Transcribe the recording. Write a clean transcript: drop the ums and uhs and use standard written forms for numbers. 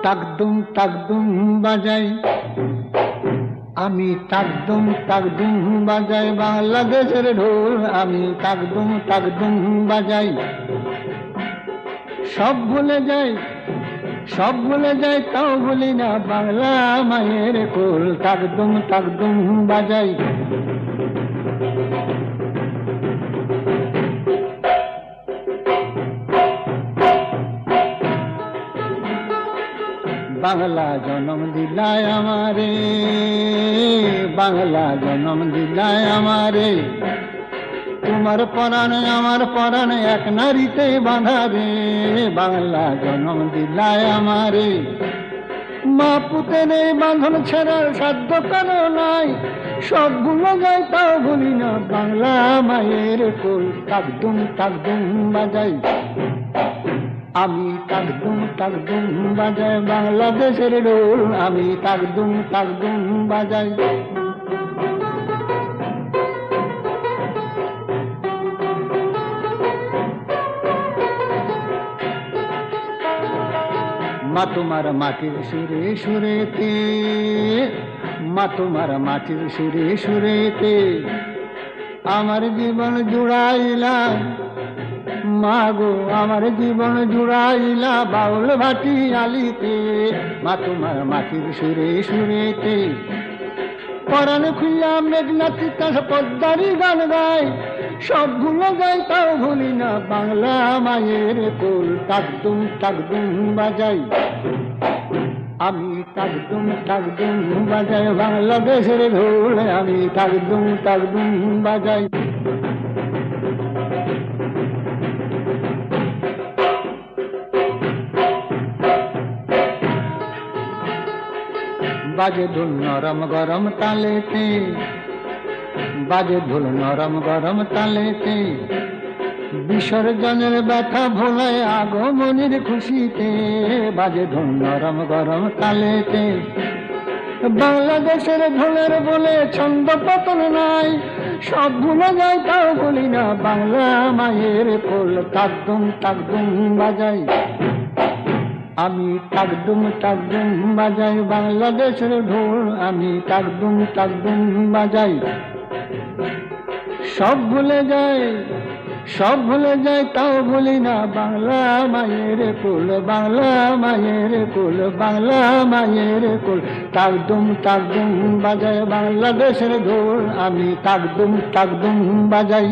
তাকদুম বাজাই, আমি তাকদুম বাজাই বাংলাদেশের ঢোল, আমি তাকদুম বাজাই। সব ভুলে যাই তাও ভুলি না বাংলা মায়ের কোল, তাকদুম বাজাই। বাংলা জনম দিলায় আমারে, বাংলা জনম দিলায় আমারে, তোমার পরাণ আমার পরাণ এক নারীতে বাঁধা রে, বাংলা জনম দিলায় আমারে। মা পুতের এই বাঁধন ছেড়ার সাধ্য কারো নাই, সব ভুলে যাই তাও ভুলি না বাংলা মায়ের কোল, তাকদুম বাজাই, আমি তাকদুম বাজাই বাংলাদেশের ঢোল, আমি তাকদুম বাজাই। মা তোমার মাটির সুরে সুরেতে, মা তোমার মাটির সুরে সুরেতে আমার জীবন জুড়াইলা, মা গো আমার জীবন জুড়াইলা বাউল ভাটি আলিতে, মা তোমার মাটির সুরে সুরেতে পরাণ খুইয়া মেঘনা তিতাস পদ্মারি গান গাই, সব ভুলে যাই তাও ভুলি না বাংলা মায়ের কোল, তাকদুম বাজাই, আমি তাকদুম বাজাই বাংলাদেশের ঢোল, আমি তাকদুম বাজাই। বাজে ঢোল নরম গরম তালেতে, বাজে ঢোল নরম গরম তালেতে, বিসর্জনের ব্যথা ভোলায় আগমনের খুশিতে, বাজে ঢোল নরম গরম তালেতে। বাংলাদেশের ঢোলের বলে ছন্দ পতন নাই, সব ভুলে যাই তাও বলি না বাংলা মায়ের কোল, তাকদুম বাজাই, আমি তাকদুম বাজাই বাংলাদেশের ঢোল, আমি তাকদুম বাজাই। সব ভুলে যাই তাও ভুলি না বাংলা মায়ের কোল, বাংলা মায়ের কোল, বাংলা মায়ের কোল, তাকদুম বাজাই বাংলাদেশের ঢোল, আমি তাকদুম বাজাই।